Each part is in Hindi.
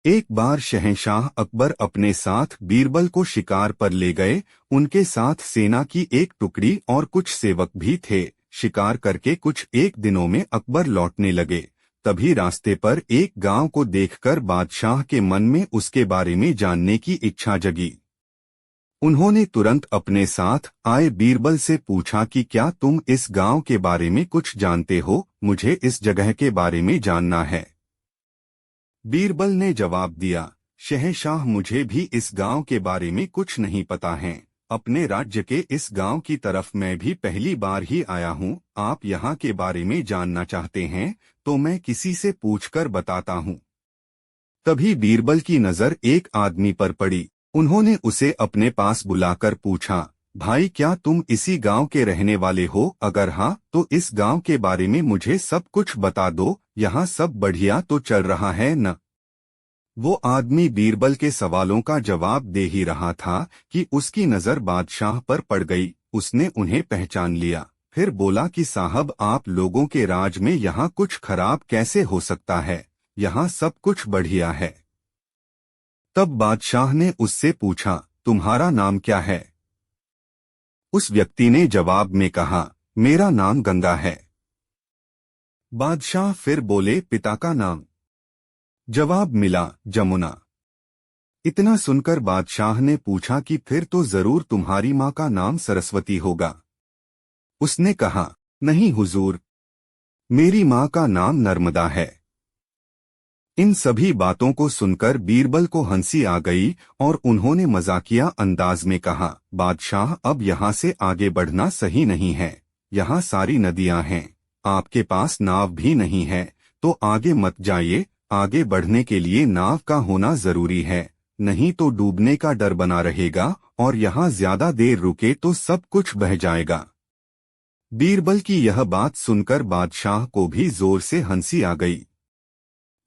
एक बार शहंशाह अकबर अपने साथ बीरबल को शिकार पर ले गए। उनके साथ सेना की एक टुकड़ी और कुछ सेवक भी थे। शिकार करके कुछ एक दिनों में अकबर लौटने लगे। तभी रास्ते पर एक गांव को देखकर बादशाह के मन में उसके बारे में जानने की इच्छा जगी। उन्होंने तुरंत अपने साथ आए बीरबल से पूछा कि क्या तुम इस गांव के बारे में कुछ जानते हो? मुझे इस जगह के बारे में जानना है। बीरबल ने जवाब दिया, शहंशाह, मुझे भी इस गांव के बारे में कुछ नहीं पता है। अपने राज्य के इस गांव की तरफ मैं भी पहली बार ही आया हूं। आप यहाँ के बारे में जानना चाहते हैं तो मैं किसी से पूछकर बताता हूं। तभी बीरबल की नजर एक आदमी पर पड़ी। उन्होंने उसे अपने पास बुलाकर पूछा, भाई, क्या तुम इसी गांव के रहने वाले हो? अगर हाँ तो इस गांव के बारे में मुझे सब कुछ बता दो। यहाँ सब बढ़िया तो चल रहा है न? वो आदमी बीरबल के सवालों का जवाब दे ही रहा था कि उसकी नजर बादशाह पर पड़ गई। उसने उन्हें पहचान लिया। फिर बोला कि साहब, आप लोगों के राज में यहाँ कुछ खराब कैसे हो सकता है? यहाँ सब कुछ बढ़िया है। तब बादशाह ने उससे पूछा, तुम्हारा नाम क्या है? उस व्यक्ति ने जवाब में कहा, मेरा नाम गंगा है। बादशाह फिर बोले, पिता का नाम? जवाब मिला, जमुना। इतना सुनकर बादशाह ने पूछा कि फिर तो जरूर तुम्हारी माँ का नाम सरस्वती होगा। उसने कहा, नहीं हुजूर, मेरी माँ का नाम नर्मदा है। इन सभी बातों को सुनकर बीरबल को हंसी आ गई और उन्होंने मजाकिया अंदाज में कहा, बादशाह, अब यहाँ से आगे बढ़ना सही नहीं है। यहाँ सारी नदियाँ हैं, आपके पास नाव भी नहीं है, तो आगे मत जाइए। आगे बढ़ने के लिए नाव का होना जरूरी है, नहीं तो डूबने का डर बना रहेगा और यहाँ ज्यादा देर रुके तो सब कुछ बह जाएगा। बीरबल की यह बात सुनकर बादशाह को भी जोर से हंसी आ गई।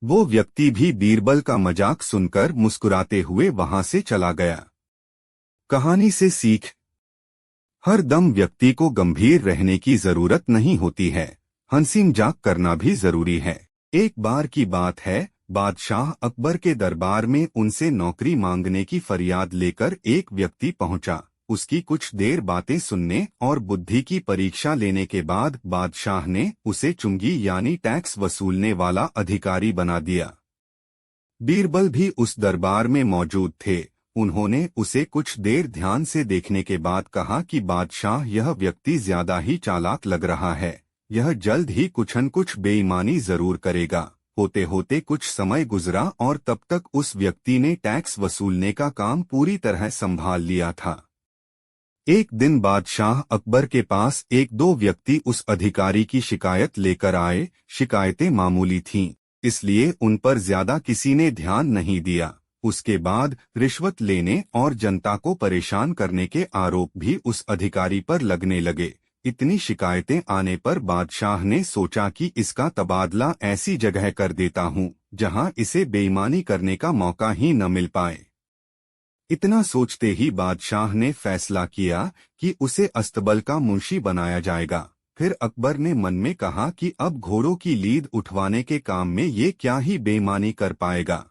वो व्यक्ति भी बीरबल का मजाक सुनकर मुस्कुराते हुए वहां से चला गया। कहानी से सीख, हर दम व्यक्ति को गंभीर रहने की जरूरत नहीं होती है, हंसी मजाक करना भी जरूरी है। एक बार की बात है, बादशाह अकबर के दरबार में उनसे नौकरी मांगने की फरियाद लेकर एक व्यक्ति पहुंचा। उसकी कुछ देर बातें सुनने और बुद्धि की परीक्षा लेने के बाद बादशाह ने उसे चुंगी यानी टैक्स वसूलने वाला अधिकारी बना दिया। बीरबल भी उस दरबार में मौजूद थे। उन्होंने उसे कुछ देर ध्यान से देखने के बाद कहा कि बादशाह, यह व्यक्ति ज्यादा ही चालाक लग रहा है। यह जल्द ही कुछ न कुछ बेईमानी जरूर करेगा। होते होते कुछ समय गुजरा और तब तक उस व्यक्ति ने टैक्स वसूलने का काम पूरी तरह संभाल लिया था। एक दिन बादशाह अकबर के पास एक दो व्यक्ति उस अधिकारी की शिकायत लेकर आए। शिकायतें मामूली थीं, इसलिए उन पर ज्यादा किसी ने ध्यान नहीं दिया। उसके बाद रिश्वत लेने और जनता को परेशान करने के आरोप भी उस अधिकारी पर लगने लगे। इतनी शिकायतें आने पर बादशाह ने सोचा कि इसका तबादला ऐसी जगह कर देता हूँ जहाँ इसे बेईमानी करने का मौका ही न मिल पाए। इतना सोचते ही बादशाह ने फैसला किया कि उसे अस्तबल का मुंशी बनाया जाएगा। फिर अकबर ने मन में कहा कि अब घोड़ों की लीद उठवाने के काम में ये क्या ही बेईमानी कर पाएगा।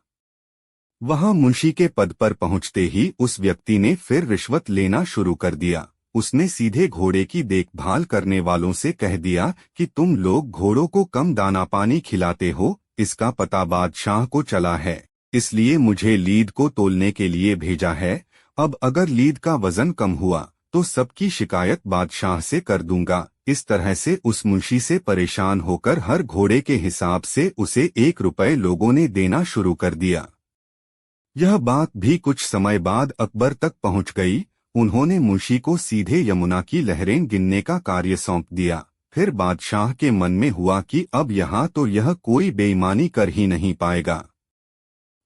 वहां मुंशी के पद पर पहुंचते ही उस व्यक्ति ने फिर रिश्वत लेना शुरू कर दिया। उसने सीधे घोड़े की देखभाल करने वालों से कह दिया कि तुम लोग घोड़ों को कम दाना पानी खिलाते हो, इसका पता बादशाह को चला है, इसलिए मुझे लीद को तोलने के लिए भेजा है। अब अगर लीद का वजन कम हुआ तो सबकी शिकायत बादशाह से कर दूंगा। इस तरह से उस मुंशी से परेशान होकर हर घोड़े के हिसाब से उसे 1 रुपये लोगों ने देना शुरू कर दिया। यह बात भी कुछ समय बाद अकबर तक पहुंच गई। उन्होंने मुंशी को सीधे यमुना की लहरें गिनने का कार्य सौंप दिया। फिर बादशाह के मन में हुआ कि अब यहाँ तो यह कोई बेईमानी कर ही नहीं पाएगा।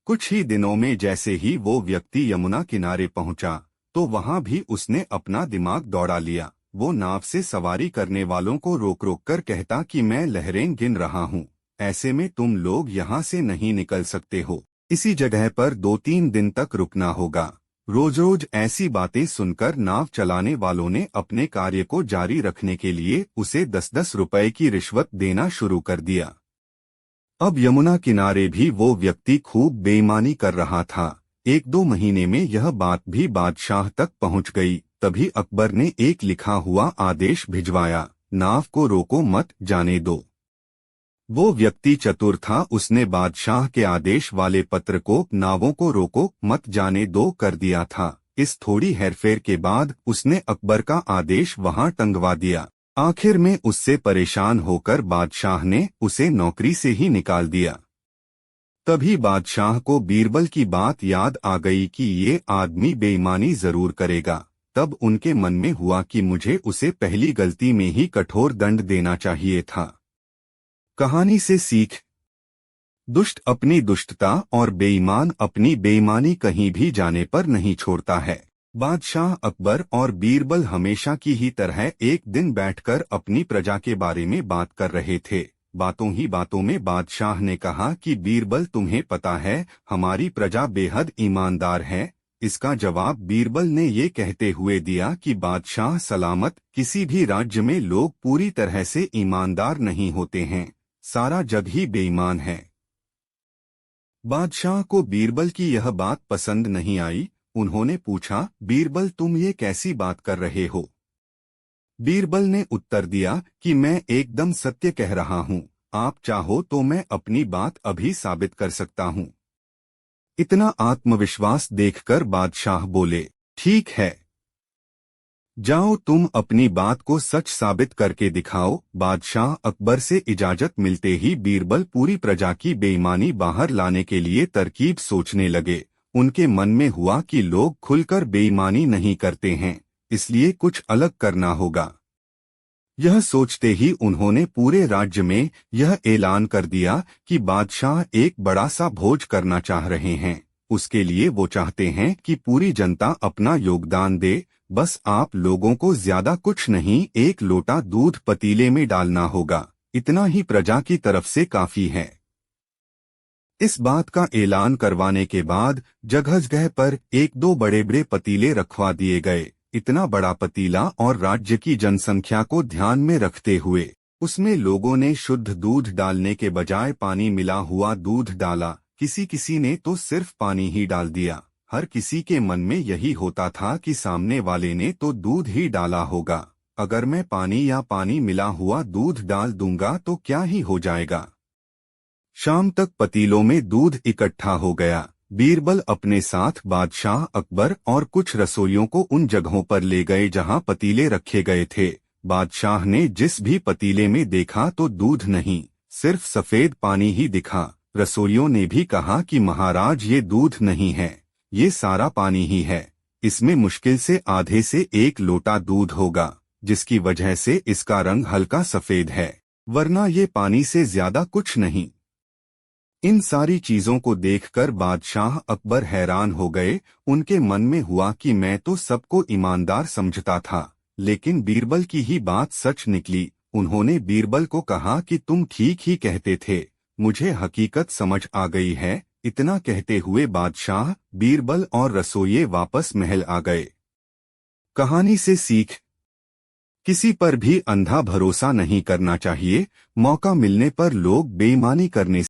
कुछ ही दिनों में जैसे ही वो व्यक्ति यमुना किनारे पहुंचा तो वहां भी उसने अपना दिमाग दौड़ा लिया। वो नाव से सवारी करने वालों को रोक रोक कर कहता कि मैं लहरें गिन रहा हूँ, ऐसे में तुम लोग यहाँ से नहीं निकल सकते हो, इसी जगह पर 2-3 दिन तक रुकना होगा। रोज रोज ऐसी बातें सुनकर नाव चलाने वालों ने अपने कार्य को जारी रखने के लिए उसे 10-10 रुपए की रिश्वत देना शुरू कर दिया। अब यमुना किनारे भी वो व्यक्ति खूब बेईमानी कर रहा था। 1-2 महीने में यह बात भी बादशाह तक पहुंच गई। तभी अकबर ने एक लिखा हुआ आदेश भिजवाया, नाव को रोको मत, जाने दो। वो व्यक्ति चतुर था, उसने बादशाह के आदेश वाले पत्र को नावों को रोको मत जाने दो कर दिया था। इस थोड़ी हेरफेर के बाद उसने अकबर का आदेश वहां टंगवा दिया। आखिर में उससे परेशान होकर बादशाह ने उसे नौकरी से ही निकाल दिया। तभी बादशाह को बीरबल की बात याद आ गई कि ये आदमी बेईमानी जरूर करेगा। तब उनके मन में हुआ कि मुझे उसे पहली गलती में ही कठोर दंड देना चाहिए था। कहानी से सीख। दुष्ट अपनी दुष्टता और बेईमान अपनी बेईमानी कहीं भी जाने पर नहीं छोड़ता है। बादशाह अकबर और बीरबल हमेशा की ही तरह एक दिन बैठकर अपनी प्रजा के बारे में बात कर रहे थे। बातों ही बातों में बादशाह ने कहा कि बीरबल, तुम्हें पता है हमारी प्रजा बेहद ईमानदार है। इसका जवाब बीरबल ने ये कहते हुए दिया कि बादशाह सलामत, किसी भी राज्य में लोग पूरी तरह से ईमानदार नहीं होते हैं, सारा जग ही बेईमान है। बादशाह को बीरबल की यह बात पसंद नहीं आई। उन्होंने पूछा, बीरबल तुम ये कैसी बात कर रहे हो? बीरबल ने उत्तर दिया कि मैं एकदम सत्य कह रहा हूँ, आप चाहो तो मैं अपनी बात अभी साबित कर सकता हूँ। इतना आत्मविश्वास देखकर बादशाह बोले, ठीक है, जाओ तुम अपनी बात को सच साबित करके दिखाओ। बादशाह अकबर से इजाजत मिलते ही बीरबल पूरी प्रजा की बेईमानी बाहर लाने के लिए तरकीब सोचने लगे। उनके मन में हुआ कि लोग खुलकर बेईमानी नहीं करते हैं, इसलिए कुछ अलग करना होगा। यह सोचते ही उन्होंने पूरे राज्य में यह ऐलान कर दिया कि बादशाह एक बड़ा सा भोज करना चाह रहे हैं। उसके लिए वो चाहते हैं कि पूरी जनता अपना योगदान दे। बस आप लोगों को ज्यादा कुछ नहीं, 1 लोटा दूध पतीले में डालना होगा, इतना ही प्रजा की तरफ से काफी है। इस बात का ऐलान करवाने के बाद जगह पर 1-2 बड़े-बड़े पतीले रखवा दिए गए। इतना बड़ा पतीला और राज्य की जनसंख्या को ध्यान में रखते हुए उसमें लोगों ने शुद्ध दूध डालने के बजाय पानी मिला हुआ दूध डाला। किसी ने तो सिर्फ पानी ही डाल दिया। हर किसी के मन में यही होता था कि सामने वाले ने तो दूध ही डाला होगा, अगर मैं पानी या पानी मिला हुआ दूध डाल दूंगा तो क्या ही हो जाएगा। शाम तक पतीलों में दूध इकट्ठा हो गया। बीरबल अपने साथ बादशाह अकबर और कुछ रसोइयों को उन जगहों पर ले गए जहां पतीले रखे गए थे। बादशाह ने जिस भी पतीले में देखा तो दूध नहीं, सिर्फ सफेद पानी ही दिखा। रसोइयों ने भी कहा कि महाराज, ये दूध नहीं है, ये सारा पानी ही है। इसमें मुश्किल से आधे से 1 लोटा दूध होगा, जिसकी वजह से इसका रंग हल्का सफेद है, वरना ये पानी से ज्यादा कुछ नहीं। इन सारी चीजों को देखकर बादशाह अकबर हैरान हो गए। उनके मन में हुआ कि मैं तो सबको ईमानदार समझता था, लेकिन बीरबल की ही बात सच निकली। उन्होंने बीरबल को कहा कि तुम ठीक ही कहते थे, मुझे हकीकत समझ आ गई है। इतना कहते हुए बादशाह, बीरबल और रसोइये वापस महल आ गए। कहानी से सीख। किसी पर भी अंधा भरोसा नहीं करना चाहिए। मौका मिलने पर लोग बेईमानी करने